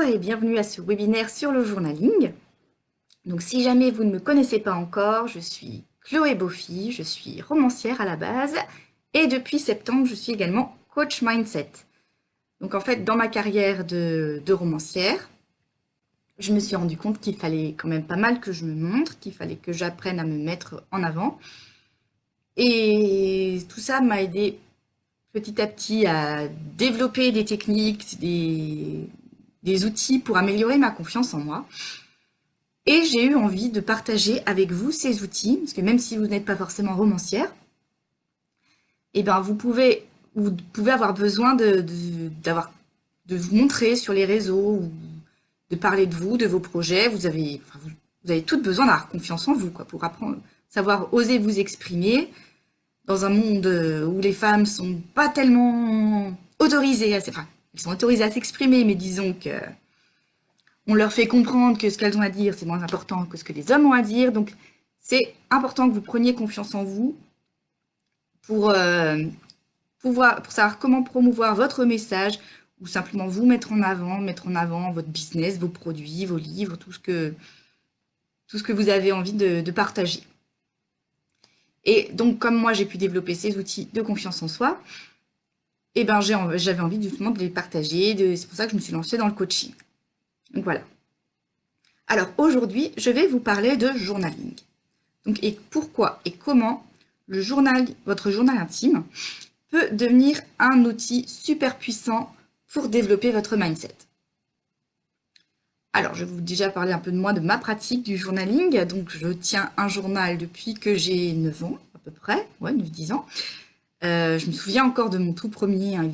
et bienvenue à ce webinaire sur le journaling. Donc si jamais vous ne me connaissez pas encore, je suis Chloé Beaufy, je suis romancière à la base et depuis septembre, je suis également coach mindset. Donc en fait, dans ma carrière de romancière, je me suis rendu compte qu'il fallait quand même pas mal que je me montre, qu'il fallait que j'apprenne à me mettre en avant. Et tout ça m'a aidé petit à petit à développer des techniques, des outils pour améliorer ma confiance en moi. Et j'ai eu envie de partager avec vous ces outils, parce que même si vous n'êtes pas forcément romancière, eh ben vous pouvez avoir besoin de vous montrer sur les réseaux, ou de parler de vous, de vos projets. Vous avez tout besoin d'avoir confiance en vous, quoi, pour apprendre, savoir oser vous exprimer dans un monde où les femmes sont pas tellement autorisées enfin, elles sont autorisées à s'exprimer, mais disons que on leur fait comprendre que ce qu'elles ont à dire, c'est moins important que ce que les hommes ont à dire. Donc, c'est important que vous preniez confiance en vous pour, pour savoir comment promouvoir votre message ou simplement vous mettre en avant votre business, vos produits, vos livres, tout ce que vous avez envie de partager. Et donc, comme moi, j'ai pu développer ces outils de confiance en soi, et ben, j'avais envie justement de les partager. C'est pour ça que je me suis lancée dans le coaching. Donc, voilà. Alors, aujourd'hui, je vais vous parler de journaling. Donc, et pourquoi et comment votre journal intime peut devenir un outil super puissant pour développer votre mindset. Alors, je vais vous déjà parler un peu de moi, de ma pratique du journaling. Donc, je tiens un journal depuis que j'ai 9 ans, à peu près, ouais, 9-10 ans. Je me souviens encore de mon tout premier, hein,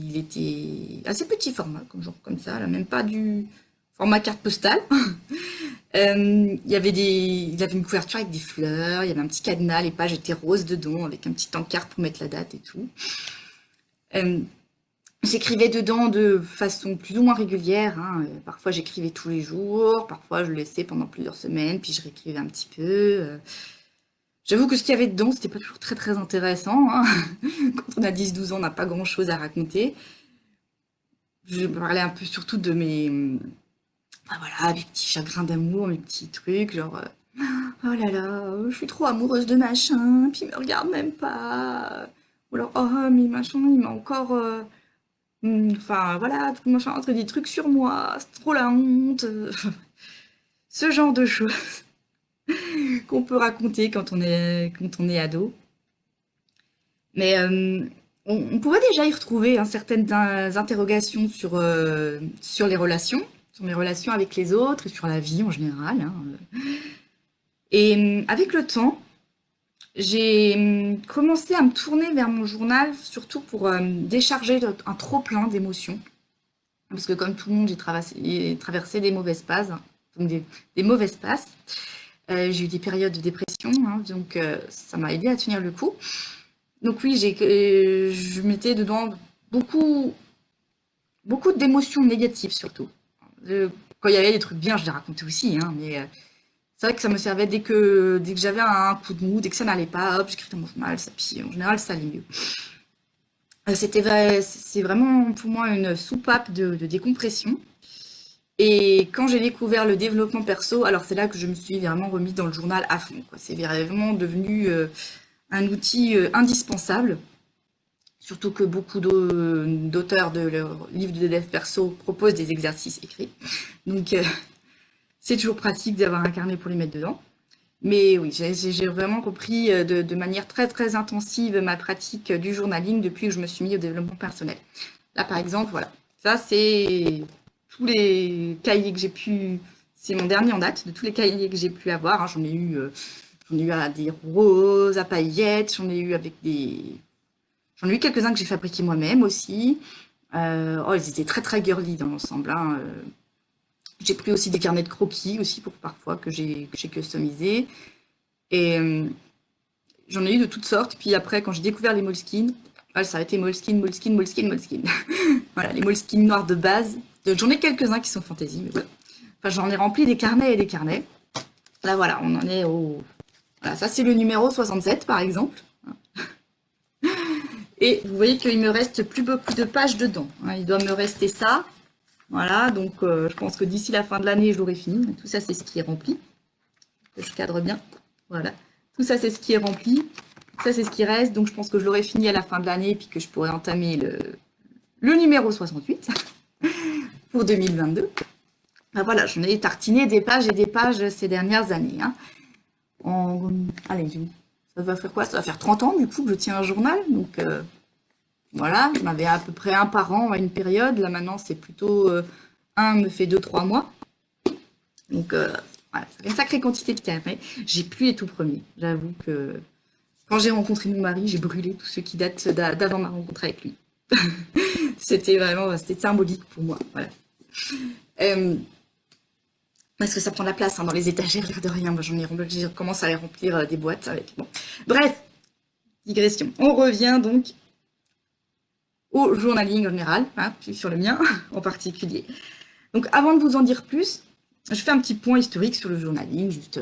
il était assez petit format, comme ça, là, même pas du format carte postale. Il avait une couverture avec des fleurs, il y avait un petit cadenas, les pages étaient roses dedans, avec un petit encart pour mettre la date et tout. J'écrivais dedans de façon plus ou moins régulière, hein. Parfois j'écrivais tous les jours, parfois je le laissais pendant plusieurs semaines, puis je réécrivais un petit peu. J'avoue que ce qu'il y avait dedans, c'était pas toujours très très intéressant, hein. Quand on a 10-12 ans, on n'a pas grand chose à raconter. Je parlais un peu surtout de voilà, mes petits chagrins d'amour, mes petits trucs, genre, oh là là, je suis trop amoureuse de machin, puis il me regarde même pas. Ou alors, oh, mais machin, il m'a encore. Enfin, voilà, tout machin, entre des trucs sur moi, c'est trop la honte. Ce genre de choses qu'on peut raconter quand on est ado. Mais on pouvait déjà y retrouver, hein, certaines interrogations sur les relations, sur mes relations avec les autres et sur la vie en général, hein. Et avec le temps, j'ai commencé à me tourner vers mon journal, surtout pour décharger un trop-plein d'émotions. Parce que comme tout le monde, j'ai traversé des mauvaises passes, hein, donc des mauvaises passes. J'ai eu des périodes de dépression, hein, donc ça m'a aidé à tenir le coup. Donc oui, je mettais dedans beaucoup, beaucoup d'émotions négatives surtout. Quand il y avait des trucs bien, je les racontais aussi, hein, mais c'est vrai que ça me servait dès que j'avais un coup de mou, dès que ça n'allait pas, hop, j'écrivais dans mon journal, ça, puis en général ça allait mieux. C'est vraiment pour moi une soupape de décompression. Et quand j'ai découvert le développement perso, alors c'est là que je me suis vraiment remise dans le journal à fond, quoi. C'est vraiment devenu un outil indispensable. Surtout que beaucoup d'auteurs de leurs livres de dev perso proposent des exercices écrits. Donc c'est toujours pratique d'avoir un carnet pour les mettre dedans. Mais oui, j'ai vraiment repris de manière très très intensive ma pratique du journaling depuis que je me suis mis au développement personnel. Là par exemple, voilà, ça c'est tous les cahiers que j'ai pu, c'est mon dernier en date de tous les cahiers que j'ai pu avoir, hein. J'en ai eu à des roses, à paillettes, j'en ai eu quelques-uns que j'ai fabriqués moi-même aussi. Oh, ils étaient très très girly dans l'ensemble, hein. J'ai pris aussi des carnets de croquis aussi pour parfois que j'ai customisé. Et j'en ai eu de toutes sortes. Puis après, quand j'ai découvert les Moleskine, ça a été Moleskine, Moleskine, Moleskine, Moleskine. Voilà, les Moleskine noirs de base. J'en ai quelques-uns qui sont fantaisie, mais voilà. Enfin, j'en ai rempli des carnets et des carnets. Là, voilà, on en est au... Voilà, ça c'est le numéro 67, par exemple. Et vous voyez qu'il me reste plus beaucoup de pages dedans, hein. Il doit me rester ça. Voilà, donc je pense que d'ici la fin de l'année, je l'aurai fini. Tout ça, c'est ce qui est rempli. Que je cadre bien. Voilà. Tout ça, c'est ce qui est rempli. Ça, c'est ce qui reste. Donc, je pense que je l'aurai fini à la fin de l'année, puis que je pourrai entamer le numéro 68 pour 2022. Ben voilà, j'en ai tartiné des pages et des pages ces dernières années. Hein. Allez, ça va faire quoi? Ça va faire 30 ans, du coup, que je tiens un journal. Donc, voilà, j'en avais à peu près un par an à une période. Là, maintenant, c'est plutôt un me fait 2, 3 mois. Donc, voilà, ça fait une sacrée quantité de carnets. J'ai plus les tout premiers. J'avoue que quand j'ai rencontré mon mari, j'ai brûlé tous ceux qui datent d'avant ma rencontre avec lui. C'était symbolique pour moi. Voilà. Euh, Parce que ça prend de la place hein, dans les étagères, l'air de rien. Moi, j'ai commencé à les remplir des boîtes avec. Bon. Bref, digression. On revient donc au journaling en général, hein, puis sur le mien en particulier. Donc, avant de vous en dire plus, je fais un petit point historique sur le journaling, juste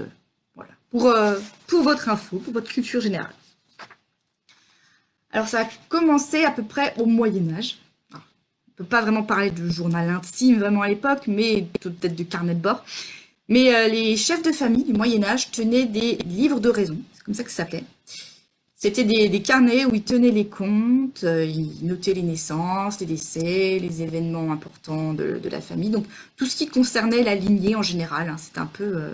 voilà, pour votre info, pour votre culture générale. Alors, ça a commencé à peu près au Moyen-Âge. On ne peut pas vraiment parler de journal intime vraiment à l'époque, mais peut-être de carnet de bord. Mais les chefs de famille du Moyen-Âge tenaient des livres de raison, c'est comme ça que ça s'appelait. C'était des carnets où ils tenaient les comptes, ils notaient les naissances, les décès, les événements importants de la famille. Donc tout ce qui concernait la lignée en général. Hein, c'est un peu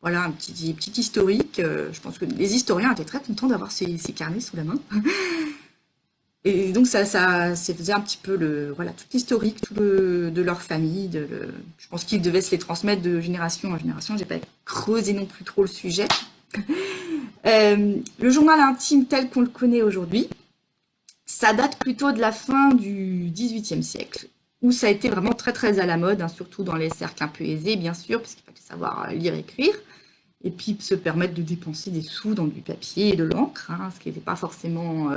voilà, un petit historique. Je pense que les historiens étaient très contents d'avoir ces carnets sous la main. Et donc ça faisait un petit peu voilà, tout l'historique de leur famille. Je pense qu'ils devaient se les transmettre de génération en génération. J'ai pas creusé non plus trop le sujet. Le journal intime tel qu'on le connaît aujourd'hui, ça date plutôt de la fin du XVIIIe siècle, où ça a été vraiment très très à la mode, hein, surtout dans les cercles un peu aisés, bien sûr, parce qu'il fallait savoir lire et écrire, et puis se permettre de dépenser des sous dans du papier et de l'encre, hein, ce qui n'était pas forcément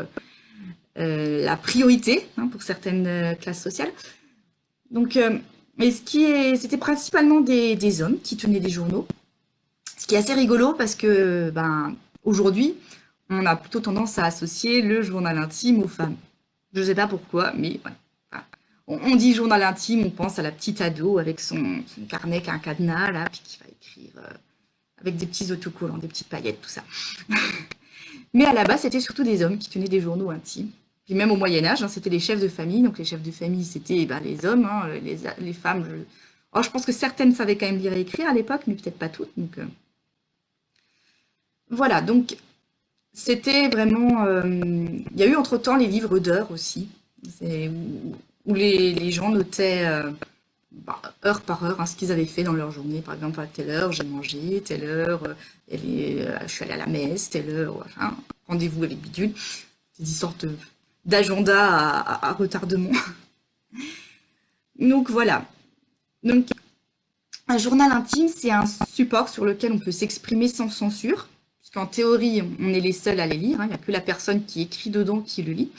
la priorité hein, pour certaines classes sociales. Donc, c'était principalement des hommes qui tenaient des journaux, ce qui est assez rigolo parce que, aujourd'hui, on a plutôt tendance à associer le journal intime aux femmes. Je ne sais pas pourquoi, mais ouais. Enfin, on dit journal intime, on pense à la petite ado avec son carnet qui a un cadenas, là, puis qui va écrire avec des petits autocollants, des petites paillettes, tout ça. Mais à la base, c'était surtout des hommes qui tenaient des journaux intimes. Puis même au Moyen-Âge, hein, c'était les chefs de famille. Donc les chefs de famille, c'était les hommes, hein, les femmes. Je pense que certaines savaient quand même lire et écrire à l'époque, mais peut-être pas toutes. Donc, voilà, donc c'était vraiment. Il y a eu entre-temps les livres d'heures aussi, où les gens notaient heure par heure hein, ce qu'ils avaient fait dans leur journée. Par exemple, à telle heure j'ai mangé, telle heure je suis allée à la messe, telle heure, enfin, rendez-vous avec bidule. C'est des sortes d'agenda à retardement. Donc voilà. Donc un journal intime, c'est un support sur lequel on peut s'exprimer sans censure. Parce qu'en théorie, on est les seuls à les lire. Hein. Il n'y a que la personne qui écrit dedans qui le lit.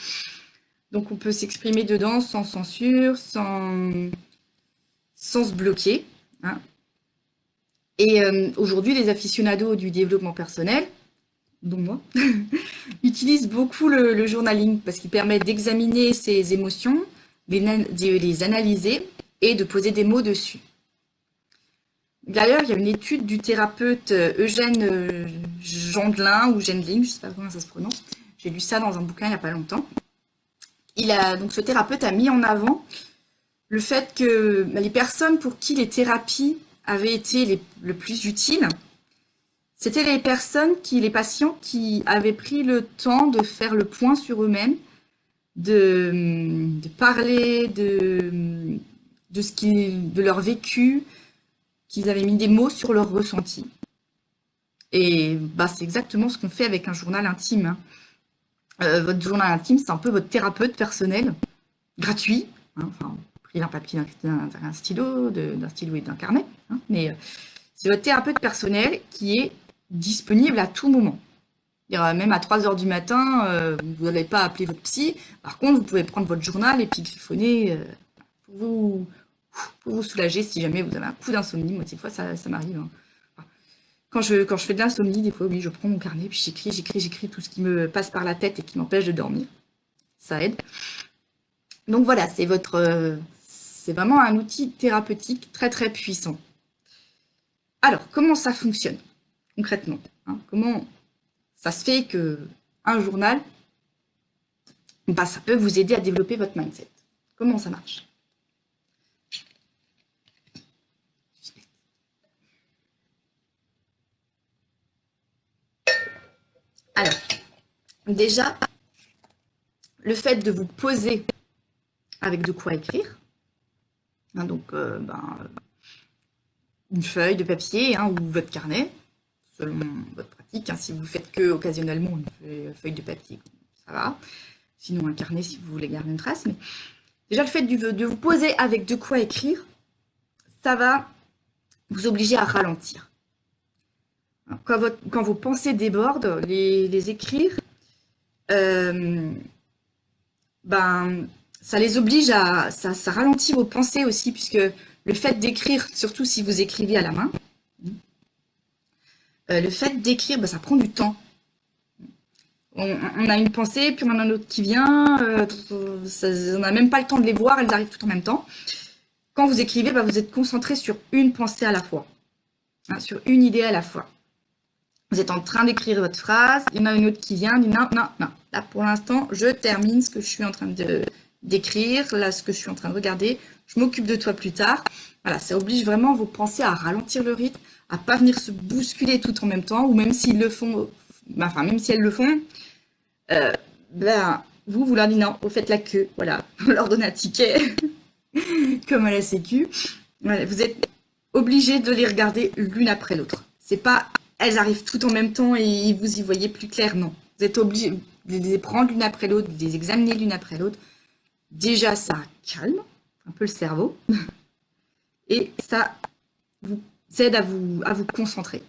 Donc on peut s'exprimer dedans sans censure, sans se bloquer. Hein. Et aujourd'hui, les aficionados du développement personnel, dont moi, utilisent beaucoup le journaling parce qu'il permet d'examiner ses émotions, de les analyser et de poser des mots dessus. D'ailleurs, il y a une étude du thérapeute Eugène Gendelin ou Gendling, je ne sais pas comment ça se prononce. J'ai lu ça dans un bouquin il n'y a pas longtemps. Donc ce thérapeute a mis en avant le fait que les personnes pour qui les thérapies avaient été le plus utiles, c'était les patients qui avaient pris le temps de faire le point sur eux-mêmes, de parler de leur vécu, qu'ils avaient mis des mots sur leurs ressentis. Et c'est exactement ce qu'on fait avec un journal intime. Hein. Votre journal intime, c'est un peu votre thérapeute personnel, gratuit. Hein, enfin, pris d'un papier, d'un stylo et d'un carnet. Hein, mais c'est votre thérapeute personnel qui est disponible à tout moment. Même à 3 heures du matin, vous n'allez pas appeler votre psy. Par contre, vous pouvez prendre votre journal et puis griffonner pour vous soulager si jamais vous avez un coup d'insomnie. Moi, des fois, ça m'arrive. Hein. Quand je fais de l'insomnie, des fois, oui, je prends mon carnet, puis j'écris tout ce qui me passe par la tête et qui m'empêche de dormir. Ça aide. Donc voilà, c'est c'est vraiment un outil thérapeutique très très puissant. Alors, comment ça fonctionne concrètement, hein? Comment ça se fait que un journal, bah, ça peut vous aider à développer votre mindset? Comment ça marche? Alors, déjà, le fait de vous poser avec de quoi écrire, hein, donc une feuille de papier, hein, ou votre carnet, selon votre pratique, hein, si vous faites que occasionnellement une feuille de papier, ça va. Sinon un carnet si vous voulez garder une trace. Mais déjà le fait de vous poser avec de quoi écrire, ça va vous obliger à ralentir. Quand vos pensées débordent, les écrire, ça les oblige à... Ça ralentit vos pensées aussi, puisque le fait d'écrire, surtout si vous écrivez à la main, le fait d'écrire, ça prend du temps. On a une pensée, puis on en a une autre qui vient, on n'a même pas le temps de les voir, elles arrivent toutes en même temps. Quand vous écrivez, vous êtes concentré sur une pensée à la fois, hein, sur une idée à la fois. Vous êtes en train d'écrire votre phrase, il y en a une autre qui vient, dit non. Là, pour l'instant, je termine ce que je suis en train d'écrire, là, ce que je suis en train de regarder, je m'occupe de toi plus tard. Voilà, ça oblige vraiment vos pensées à ralentir le rythme, à pas venir se bousculer tout en même temps, ou même s'ils le font, même si elles le font, vous leur dites non, vous faites la queue, voilà, vous leur donnez un ticket, comme à la sécu. Voilà, vous êtes obligé de les regarder l'une après l'autre. C'est pas, elles arrivent toutes en même temps et vous y voyez plus clair, non. Vous êtes obligé de les prendre l'une après l'autre, de les examiner l'une après l'autre. Déjà, ça calme un peu le cerveau et ça vous aide à vous concentrer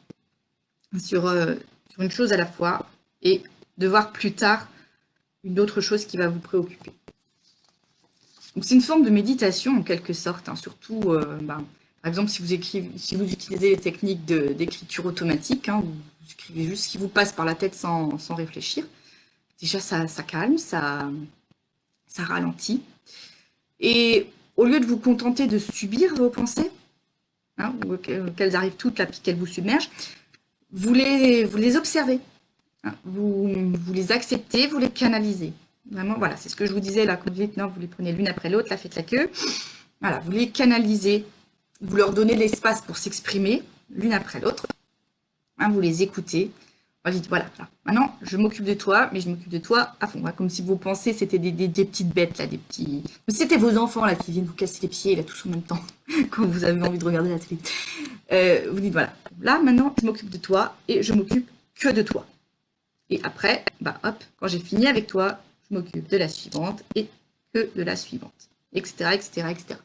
sur une chose à la fois et de voir plus tard une autre chose qui va vous préoccuper. Donc c'est une forme de méditation en quelque sorte, hein, surtout par exemple si vous utilisez les techniques d'écriture automatique, hein, vous écrivez juste ce qui vous passe par la tête sans réfléchir. Déjà ça calme, ça ralentit. Et au lieu de vous contenter de subir vos pensées, hein, qu'elles arrivent toutes là puis qu'elles vous submergent, vous les observez. Vous les acceptez, vous les canalisez. Vraiment, voilà, c'est ce que je vous disais là, quand vous dites non, vous les prenez l'une après l'autre, là, faites la queue. Voilà, vous les canalisez, vous leur donnez l'espace pour s'exprimer l'une après l'autre. Hein, vous les écoutez. Vous dites, voilà, là, maintenant, je m'occupe de toi, mais je m'occupe de toi à fond. Hein, comme si vos pensées, c'était des petites bêtes, là, des petits... Comme si c'était vos enfants, là, qui viennent vous casser les pieds, là, tous en même temps, quand vous avez envie de regarder la télé. Vous dites, voilà, là, maintenant, je m'occupe de toi, et je m'occupe que de toi. Et après, hop, quand j'ai fini avec toi, je m'occupe de la suivante et que de la suivante, etc., etc., etc.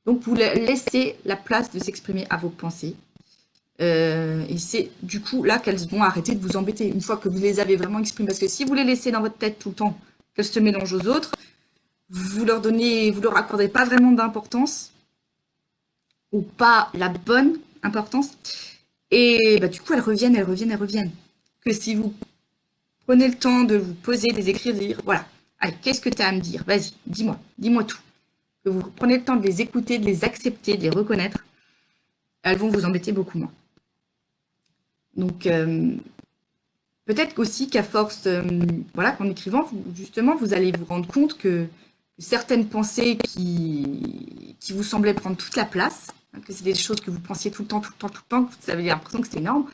Donc, vous laissez la place de s'exprimer à vos pensées. Et c'est du coup là qu'elles vont arrêter de vous embêter, une fois que vous les avez vraiment exprimées. Parce que si vous les laissez dans votre tête tout le temps, qu'elles se mélangent aux autres, vous leur accordez pas vraiment d'importance, ou pas la bonne importance. Et du coup, elles reviennent. Que si vous prenez le temps de vous poser, de les écrire, de dire, voilà, allez, qu'est-ce que tu as à me dire? Vas-y, dis-moi tout. Que vous prenez le temps de les écouter, de les accepter, de les reconnaître, elles vont vous embêter beaucoup moins. Donc, peut-être aussi qu'à force, qu'en écrivant, justement, vous allez vous rendre compte que certaines pensées qui vous semblaient prendre toute la place, hein, que c'est des choses que vous pensiez tout le temps, que vous avez l'impression que c'était énorme,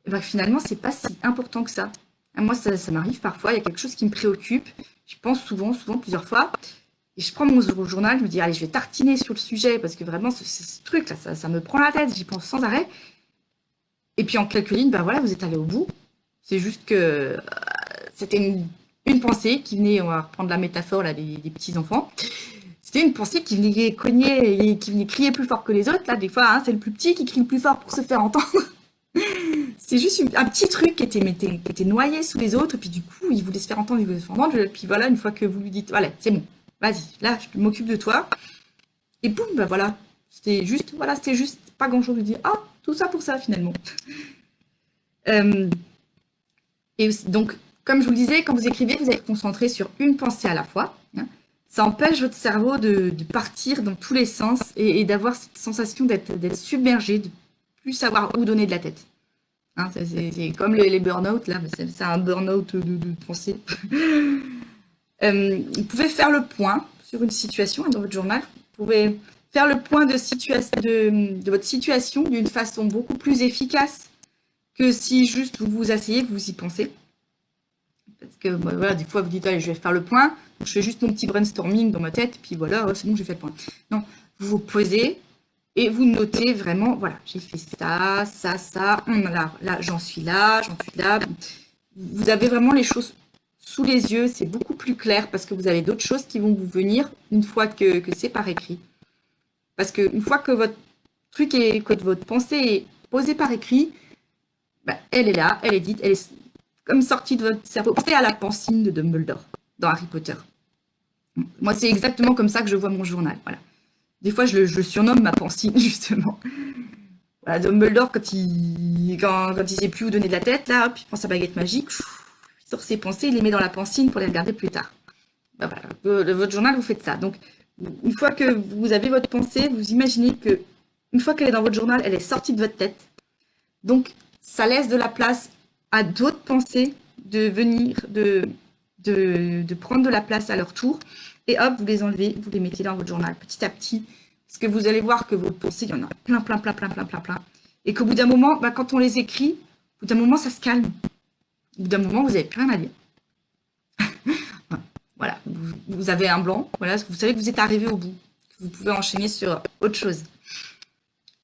et finalement, c'est pas si important que ça. Moi, ça m'arrive parfois, il y a quelque chose qui me préoccupe, je pense souvent, plusieurs fois, et je prends mon journal, je me dis, allez, je vais tartiner sur le sujet, parce que vraiment, ce truc-là, ça me prend la tête, j'y pense sans arrêt. Et puis en quelques lignes, vous êtes allé au bout. C'est juste que c'était une pensée qui venait, on va reprendre la métaphore là, des petits-enfants, c'était une pensée qui venait cogner et qui venait crier plus fort que les autres. Là, des fois, hein, c'est le plus petit qui crie le plus fort pour se faire entendre. C'est juste un petit truc qui était noyé sous les autres, et puis du coup, il voulait se faire entendre, puis voilà, une fois que vous lui dites, voilà, c'est bon, vas-y, là, je m'occupe de toi, et boum, voilà, c'était juste pas grand-chose, je dis, ah, tout ça pour ça, finalement. Et aussi, donc, comme je vous le disais, quand vous écrivez, vous êtes concentré sur une pensée à la fois, hein. ça empêche votre cerveau de partir dans tous les sens et d'avoir cette sensation d'être submergé, de plus savoir où donner de la tête. Hein, c'est comme les burn-out, là, mais c'est un burn-out de pensée. Vous pouvez faire le point sur une situation dans votre journal. Vous pouvez faire le point de votre situation d'une façon beaucoup plus efficace que si juste vous vous asseyez, vous y pensez. Parce que voilà, des fois vous dites, allez, je vais faire le point, donc je fais juste mon petit brainstorming dans ma tête, puis voilà, c'est bon, j'ai fait le point. Non, vous vous posez et vous notez vraiment, voilà, j'ai fait ça, ça, ça, là, j'en suis là, j'en suis là. Vous avez vraiment les choses sous les yeux, c'est beaucoup plus clair parce que vous avez d'autres choses qui vont vous venir une fois que c'est par écrit. Parce qu'une fois que votre truc est, que votre pensée est posée par écrit, bah, elle est là, elle est dite, elle est comme sortie de votre cerveau. Pensez à la pancine de Dumbledore dans Harry Potter. Moi, c'est exactement comme ça que je vois mon journal. Voilà. Des fois, je le surnomme ma pancine, justement. Voilà, Dumbledore, quand il sait plus où donner de la tête, là, hop, il prend sa baguette magique, il sort ses pensées, il les met dans la pancine pour les regarder plus tard. Bah, voilà, votre journal, vous faites ça. Donc, une fois que vous avez votre pensée, vous imaginez que une fois qu'elle est dans votre journal, elle est sortie de votre tête. Donc, ça laisse de la place à d'autres pensées de venir, de prendre de la place à leur tour. Et hop, vous les enlevez, vous les mettez dans votre journal petit à petit. Parce que vous allez voir que vos pensées, il y en a plein. Et qu'au bout d'un moment, bah, quand on les écrit, au bout d'un moment, ça se calme. Au bout d'un moment, vous n'avez plus rien à dire. Voilà, vous avez un blanc, voilà, vous savez que vous êtes arrivé au bout. Vous pouvez enchaîner sur autre chose.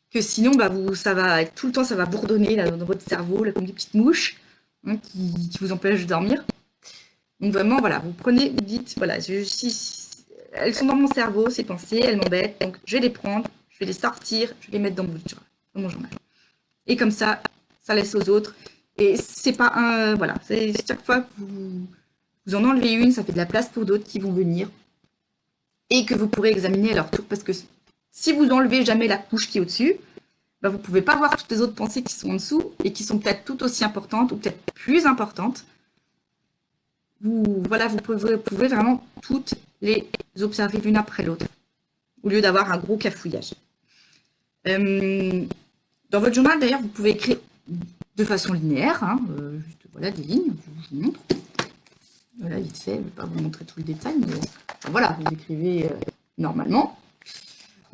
Que sinon, bah, ça va être tout le temps, ça va bourdonner là, dans votre cerveau, là, comme des petites mouches hein, qui vous empêchent de dormir. Donc vraiment, voilà, vous prenez, vous dites, voilà, elles sont dans mon cerveau, ces pensées, elles m'embêtent, donc je vais les prendre, je vais les sortir, je vais les mettre dans mon journal. Et comme ça laisse aux autres. Et c'est pas un, voilà, c'est chaque fois que vous en enlevez une, ça fait de la place pour d'autres qui vont venir et que vous pourrez examiner à leur tour, parce que si vous enlevez jamais la couche qui est au-dessus, bah, vous ne pouvez pas voir toutes les autres pensées qui sont en dessous et qui sont peut-être tout aussi importantes ou peut-être plus importantes. Vous pouvez vraiment toutes les observer l'une après l'autre, au lieu d'avoir un gros cafouillage. Dans votre journal, d'ailleurs, vous pouvez écrire de façon linéaire, hein, juste voilà, des lignes, je vous montre. Voilà, vite fait, je ne vais pas vous montrer tout le détail, mais voilà, vous écrivez normalement.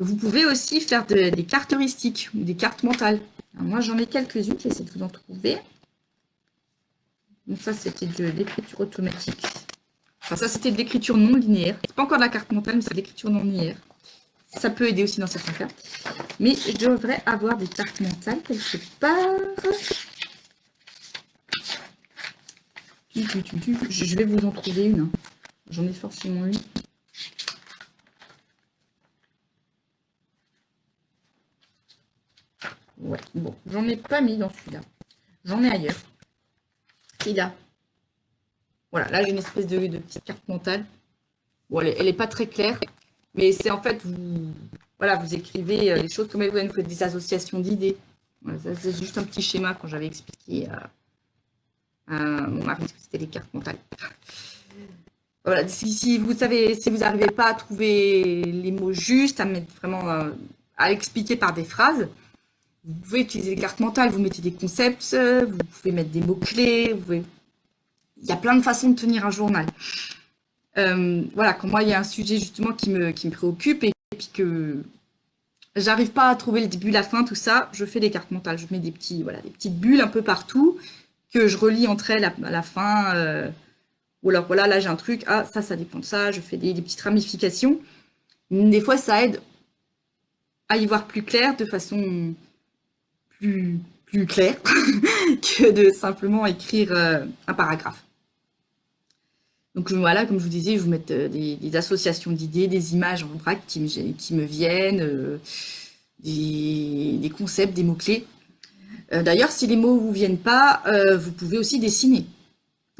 Vous pouvez aussi faire des cartes heuristiques ou des cartes mentales. Alors moi, j'en ai quelques-unes, j'essaie de vous en trouver. Donc ça, c'était de l'écriture automatique. Enfin, ça, c'était de l'écriture non linéaire. C'est pas encore de la carte mentale, mais c'est de l'écriture non linéaire. Ça peut aider aussi dans certains cas. Mais je devrais avoir des cartes mentales quelque part. Je vais vous en trouver une. Hein. J'en ai forcément une. Ouais, bon, j'en ai pas mis dans celui-là. J'en ai ailleurs. Et là. Voilà, là j'ai une espèce de petite carte mentale. Bon, elle est pas très claire, mais c'est en fait, voilà, vous écrivez les choses comme vous faites des associations d'idées. Voilà, ça, c'est juste un petit schéma quand j'avais expliqué à mon mari que c'était les cartes mentales. Voilà, si vous n'arrivez pas à trouver les mots justes, à mettre vraiment à expliquer par des phrases, vous pouvez utiliser les cartes mentales, vous mettez des concepts, vous pouvez mettre des mots-clés, il y a plein de façons de tenir un journal. Voilà, quand moi il y a un sujet justement qui me préoccupe et puis que j'arrive pas à trouver le début, la fin, tout ça, je fais des cartes mentales. Je mets des petites bulles un peu partout que je relie entre elles à la fin. Ou alors voilà, là j'ai un truc, ah ça dépend de ça, je fais des petites ramifications. Des fois ça aide à y voir plus clair de façon plus claire que de simplement écrire un paragraphe. Donc voilà, comme je vous disais, je vous mets des associations d'idées, des images en vrac qui me viennent, des concepts, des mots-clés. D'ailleurs, si les mots ne vous viennent pas, vous pouvez aussi dessiner.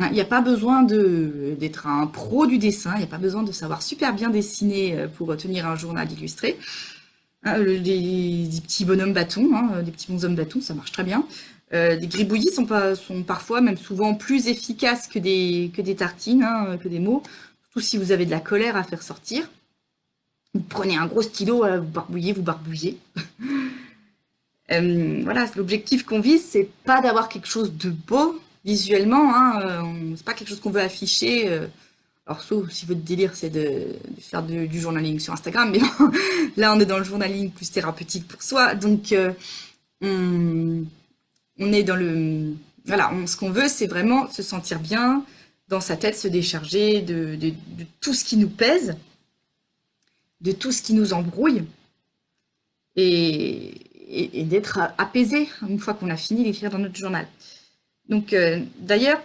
Il n'y a pas besoin d'être un pro du dessin, il n'y a pas besoin de savoir super bien dessiner pour tenir un journal illustré. Des petits bonhommes bâtons, hein, des petits bonshommes bâtons, ça marche très bien. Des gribouillis sont parfois, même souvent, plus efficaces que des tartines, hein, que des mots. surtout si vous avez de la colère à faire sortir. Vous prenez un gros stylo, vous barbouillez, vous barbouillez. Voilà, l'objectif qu'on vise, c'est pas d'avoir quelque chose de beau visuellement, hein, c'est pas quelque chose qu'on veut afficher. Alors, sauf si votre délire, c'est de faire du journaling sur Instagram, mais bon, là, on est dans le journaling plus thérapeutique pour soi. Donc, on, on est dans le... Voilà, ce qu'on veut, c'est vraiment se sentir bien dans sa tête, se décharger de tout ce qui nous pèse, de tout ce qui nous embrouille, et d'être apaisé une fois qu'on a fini d'écrire dans notre journal. Donc, d'ailleurs,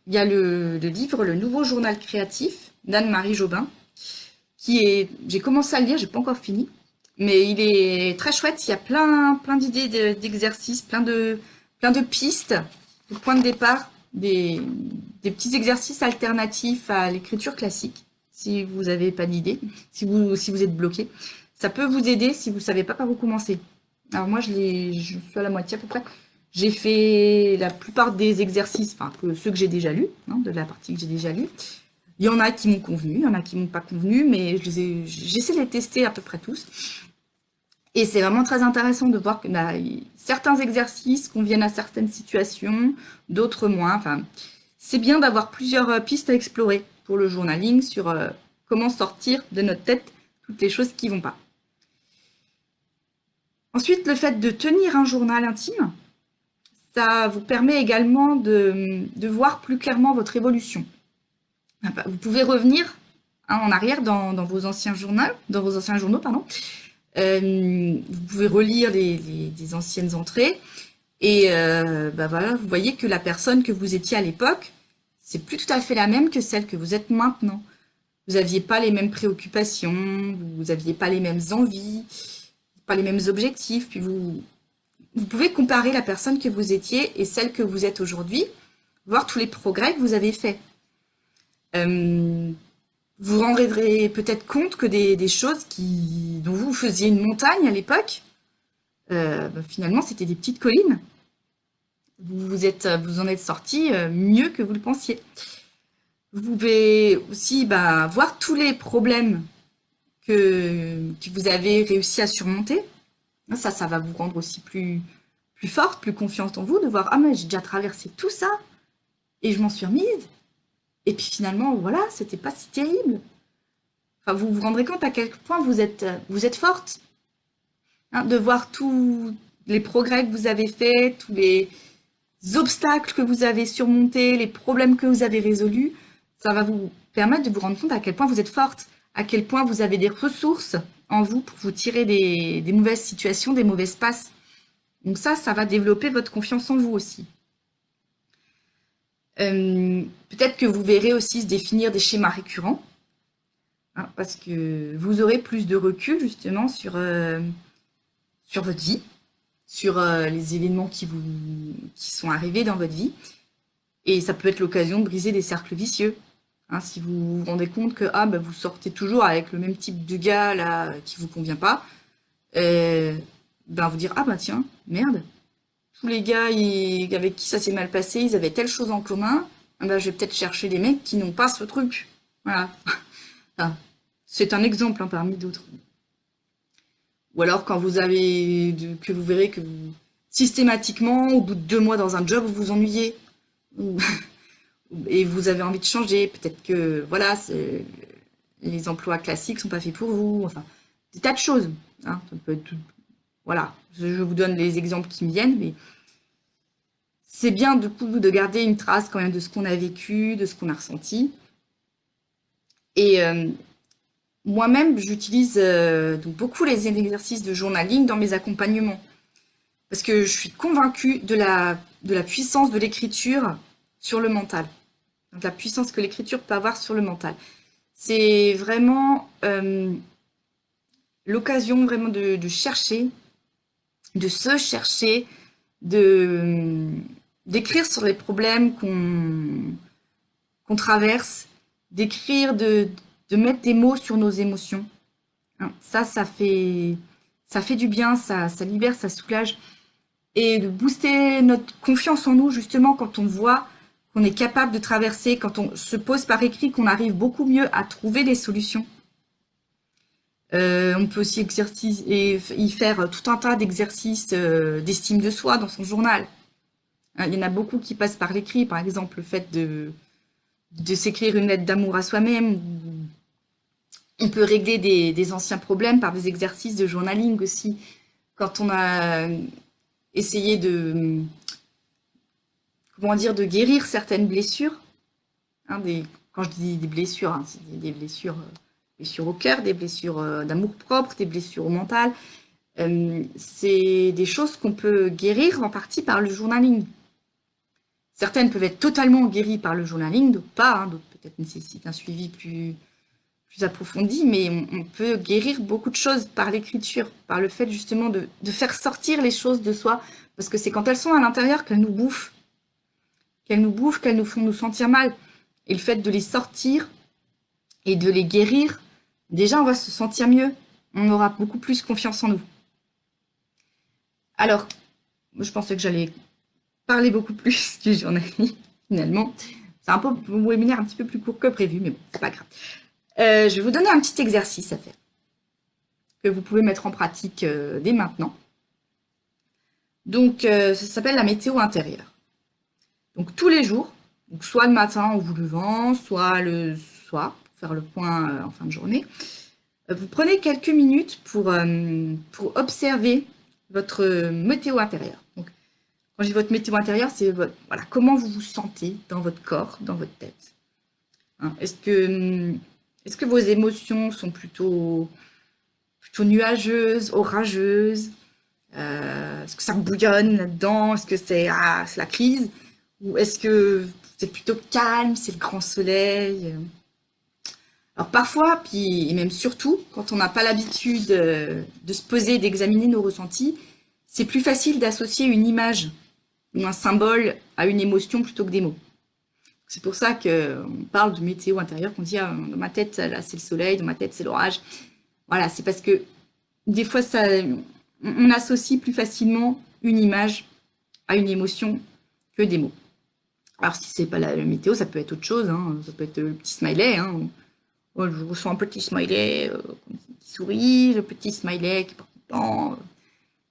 il y a le livre Le Nouveau Journal Créatif d'Anne-Marie Jobin, j'ai commencé à le lire, j'ai pas encore fini, mais il est très chouette. Il y a plein d'idées d'exercices, plein de pistes, de points de départ, des petits exercices alternatifs à l'écriture classique, si vous n'avez pas d'idée, si vous êtes bloqué. Ça peut vous aider si vous ne savez pas par où commencer. Alors moi, je suis à la moitié à peu près. J'ai fait la plupart des exercices, enfin ceux que j'ai déjà lus, hein, de la partie que j'ai déjà lue. Il y en a qui m'ont convenu, il y en a qui m'ont pas convenu, mais j'essaie de les tester à peu près tous. Et c'est vraiment très intéressant de voir que certains exercices conviennent à certaines situations, d'autres moins. Enfin, c'est bien d'avoir plusieurs pistes à explorer pour le journaling sur comment sortir de notre tête toutes les choses qui vont pas. Ensuite, le fait de tenir un journal intime, ça vous permet également de voir plus clairement votre évolution. Vous pouvez revenir en arrière dans vos anciens journaux, pardon. Vous pouvez relire des anciennes entrées et voilà, vous voyez que la personne que vous étiez à l'époque, c'est plus tout à fait la même que celle que vous êtes maintenant. Vous n'aviez pas les mêmes préoccupations, vous n'aviez pas les mêmes envies, pas les mêmes objectifs, puis vous pouvez comparer la personne que vous étiez et celle que vous êtes aujourd'hui, voir tous les progrès que vous avez faits. Vous vous rendrez peut-être compte que des choses dont vous faisiez une montagne à l'époque, finalement c'était des petites collines. Vous en êtes sorti mieux que vous le pensiez. Vous pouvez aussi voir tous les problèmes que vous avez réussi à surmonter. Ça va vous rendre aussi plus forte, plus confiante en vous, de voir « Ah, mais j'ai déjà traversé tout ça et je m'en suis remise. Et puis finalement, voilà, c'était pas si terrible. » Enfin, vous vous rendrez compte à quel point vous êtes forte. Hein, de voir tous les progrès que vous avez faits, tous les obstacles que vous avez surmontés, les problèmes que vous avez résolus, ça va vous permettre de vous rendre compte à quel point vous êtes forte, à quel point vous avez des ressources en vous pour vous tirer des mauvaises situations, des mauvaises passes. Donc ça va développer votre confiance en vous aussi. Peut-être que vous verrez aussi se définir des schémas récurrents, hein, parce que vous aurez plus de recul justement sur votre vie, sur les événements qui sont arrivés dans votre vie. Et ça peut être l'occasion de briser des cercles vicieux. Hein, si vous vous rendez compte que vous sortez toujours avec le même type de gars là qui vous convient pas, vous dire tiens, merde, tous les gars avec qui ça s'est mal passé, ils avaient telle chose en commun, je vais peut-être chercher des mecs qui n'ont pas ce truc. Voilà. Enfin, c'est un exemple hein, parmi d'autres. Ou alors quand que vous verrez que systématiquement, au bout de 2 mois dans un job, vous vous ennuyez. Et vous avez envie de changer. Peut-être que voilà, les emplois classiques sont pas faits pour vous. Enfin, des tas de choses. Hein. Ça peut être, voilà, je vous donne les exemples qui me viennent, mais c'est bien du coup de garder une trace quand même de ce qu'on a vécu, de ce qu'on a ressenti. Et moi-même, j'utilise donc beaucoup les exercices de journaling dans mes accompagnements. Parce que je suis convaincue de la puissance de l'écriture sur le mental. Donc, la puissance que l'écriture peut avoir sur le mental. C'est vraiment l'occasion vraiment de chercher, de se chercher, d'écrire sur les problèmes qu'on traverse, d'écrire, de mettre des mots sur nos émotions. Hein, ça fait du bien, ça libère, ça soulage. Et de booster notre confiance en nous, justement, quand on voit qu'on est capable de traverser, quand on se pose par écrit, qu'on arrive beaucoup mieux à trouver des solutions. On peut aussi y faire tout un tas d'exercices d'estime de soi dans son journal. Il y en a beaucoup qui passent par l'écrit, par exemple le fait de s'écrire une lettre d'amour à soi-même. On peut régler des anciens problèmes par des exercices de journaling aussi. Quand on a essayé comment dire, de guérir certaines blessures, hein, quand je dis des blessures, hein, c'est des blessures, blessures au cœur, des blessures d'amour-propre, des blessures au mental. C'est des choses qu'on peut guérir en partie par le journaling. Certaines peuvent être totalement guéries par le journaling, d'autres pas, hein, d'autres peut-être nécessitent un suivi plus approfondi, mais on peut guérir beaucoup de choses par l'écriture, par le fait justement de faire sortir les choses de soi, parce que c'est quand elles sont à l'intérieur qu'elles nous bouffent, qu'elles nous font nous sentir mal. Et le fait de les sortir et de les guérir, déjà on va se sentir mieux, on aura beaucoup plus confiance en nous. Alors, je pensais que j'allais parler beaucoup plus du journaling, finalement. C'est un webinaire un petit peu plus court que prévu, mais bon, c'est pas grave. Je vais vous donner un petit exercice à faire, que vous pouvez mettre en pratique dès maintenant. Donc, ça s'appelle la météo intérieure. Donc, tous les jours, donc soit le matin en vous levant, soit le soir, pour faire le point en fin de journée, vous prenez quelques minutes pour observer votre météo intérieure. Donc, quand je dis votre météo intérieure, c'est voilà, comment vous vous sentez dans votre corps, dans votre tête. Hein, est-ce que vos émotions sont plutôt nuageuses, orageuses? Est-ce que ça bouillonne là-dedans? Est-ce que c'est la crise? Ou est-ce que c'est plutôt calme, c'est le grand soleil? Alors parfois, puis et même surtout, quand on n'a pas l'habitude de se poser, d'examiner nos ressentis, c'est plus facile d'associer une image ou un symbole à une émotion plutôt que des mots. C'est pour ça qu'on parle de météo intérieure, qu'on dit dans ma tête, là c'est le soleil, dans ma tête c'est l'orage. Voilà, c'est parce que des fois, on associe plus facilement une image à une émotion que des mots. Alors si c'est pas la météo, ça peut être autre chose, hein. Ça peut être le petit smiley. Hein. Oh, je ressens un petit smiley qui sourit, le petit smiley qui est pas content,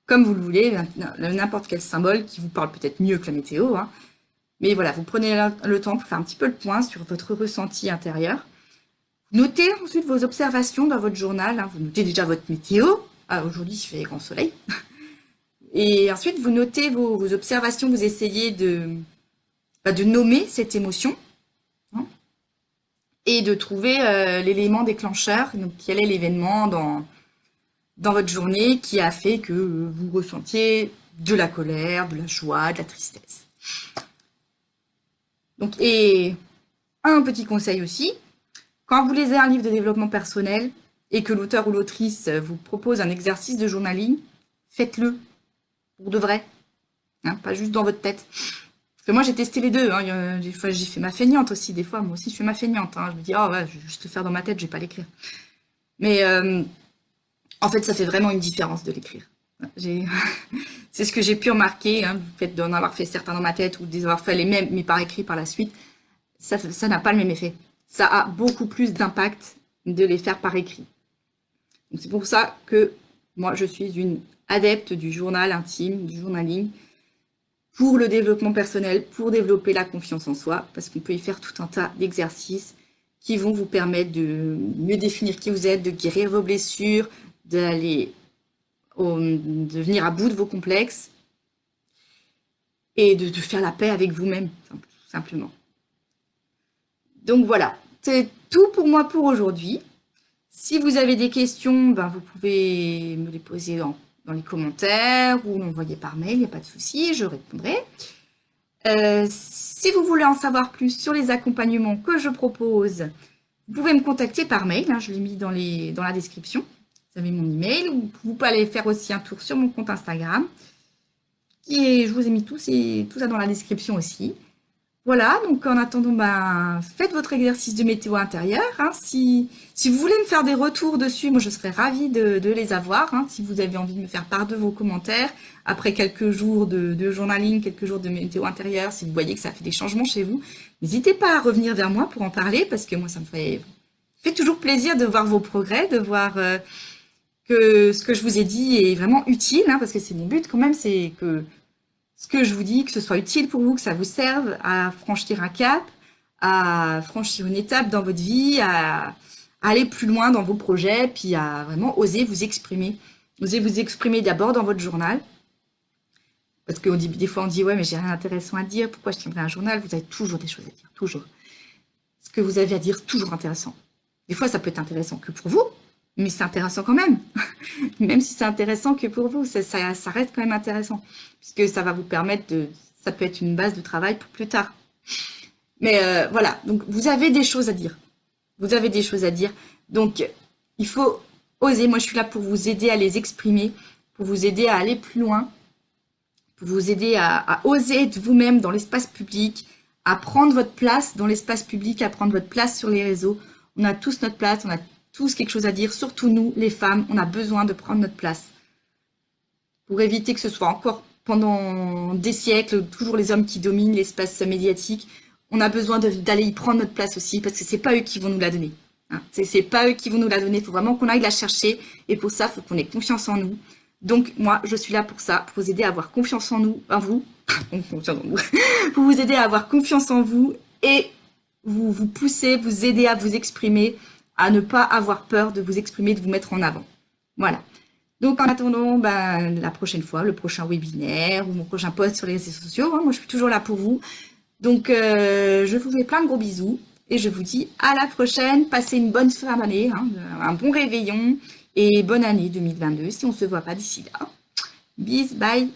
comme vous le voulez, n'importe quel symbole qui vous parle peut-être mieux que la météo. Hein. Mais voilà, vous prenez le temps pour faire un petit peu le point sur votre ressenti intérieur. Notez ensuite vos observations dans votre journal. Hein. Vous notez déjà votre météo. Ah, aujourd'hui, il fait grand soleil. Et ensuite, vous notez vos observations. Vous essayez de nommer cette émotion, hein, et de trouver l'élément déclencheur. Donc, quel est l'événement dans votre journée qui a fait que vous ressentiez de la colère, de la joie, de la tristesse. Donc, et un petit conseil aussi, quand vous lisez un livre de développement personnel et que l'auteur ou l'autrice vous propose un exercice de journaling, faites-le pour de vrai, hein, pas juste dans votre tête. Parce que moi, j'ai testé les deux. Hein. Des fois, j'ai fait ma feignante aussi. Des fois, moi aussi, je fais ma feignante. Hein. Je me dis, oh ouais, je vais juste le faire dans ma tête, je vais pas l'écrire. Mais en fait, ça fait vraiment une différence de l'écrire. C'est ce que j'ai pu remarquer, hein, le fait d'en avoir fait certains dans ma tête ou d'avoir fait les mêmes, mais par écrit par la suite. Ça n'a pas le même effet. Ça a beaucoup plus d'impact de les faire par écrit. C'est pour ça que moi, je suis une adepte du journal intime, du journaling, pour le développement personnel, pour développer la confiance en soi, parce qu'on peut y faire tout un tas d'exercices qui vont vous permettre de mieux définir qui vous êtes, de guérir vos blessures, de venir à bout de vos complexes et de faire la paix avec vous-même, tout simplement. Donc voilà, c'est tout pour moi pour aujourd'hui. Si vous avez des questions, vous pouvez me les poser dans les commentaires ou m'envoyer par mail, il n'y a pas de souci, je répondrai. Si vous voulez en savoir plus sur les accompagnements que je propose, vous pouvez me contacter par mail, hein, je l'ai mis dans la description. Vous avez mon email, ou vous pouvez aller faire aussi un tour sur mon compte Instagram. Je vous ai mis tout ça dans la description aussi. Voilà, donc en attendant, ben, faites votre exercice de météo intérieure, hein. Si vous voulez me faire des retours dessus, moi je serais ravie de les avoir, hein. Si vous avez envie de me faire part de vos commentaires, après quelques jours de journaling, quelques jours de météo intérieure, si vous voyez que ça fait des changements chez vous, n'hésitez pas à revenir vers moi pour en parler, parce que moi ça me fait toujours plaisir de voir vos progrès, de voir que ce que je vous ai dit est vraiment utile, hein, parce que c'est mon but quand même, c'est que ce que je vous dis, que ce soit utile pour vous, que ça vous serve à franchir un cap, à franchir une étape dans votre vie, à aller plus loin dans vos projets, puis à vraiment oser vous exprimer. Osez vous exprimer d'abord dans votre journal, parce que des fois on dit ouais mais j'ai rien d'intéressant à dire, pourquoi je tiendrai un journal? Vous avez toujours des choses à dire, toujours. Ce que vous avez à dire, toujours intéressant. Des fois ça peut être intéressant que pour vous, mais c'est intéressant quand même. Même si c'est intéressant que pour vous, ça reste quand même intéressant, puisque ça va vous permettre ça peut être une base de travail pour plus tard. Mais voilà, donc vous avez des choses à dire. Vous avez des choses à dire. Donc il faut oser. Moi, je suis là pour vous aider à les exprimer, pour vous aider à aller plus loin, pour vous aider à oser être vous-même dans l'espace public, à prendre votre place dans l'espace public, à prendre votre place sur les réseaux. On a tous notre place, on a tous quelque chose à dire, surtout nous, les femmes, on a besoin de prendre notre place. Pour éviter que ce soit encore pendant des siècles, toujours les hommes qui dominent l'espace médiatique, on a besoin d'aller y prendre notre place aussi, parce que c'est pas eux qui vont nous la donner. Hein. C'est pas eux qui vont nous la donner, il faut vraiment qu'on aille la chercher, et pour ça, il faut qu'on ait confiance en nous. Donc moi, je suis là pour ça, pour vous aider à avoir confiance en nous, en vous, pour vous aider à avoir confiance en vous, et vous pousser, vous aider à vous exprimer, à ne pas avoir peur de vous exprimer, de vous mettre en avant. Voilà. Donc en attendant ben, la prochaine fois, le prochain webinaire ou mon prochain post sur les réseaux sociaux, hein, moi je suis toujours là pour vous. Donc je vous fais plein de gros bisous et je vous dis à la prochaine. Passez une bonne fin d'année, hein, un bon réveillon et bonne année 2022 si on ne se voit pas d'ici là. Bis, bye.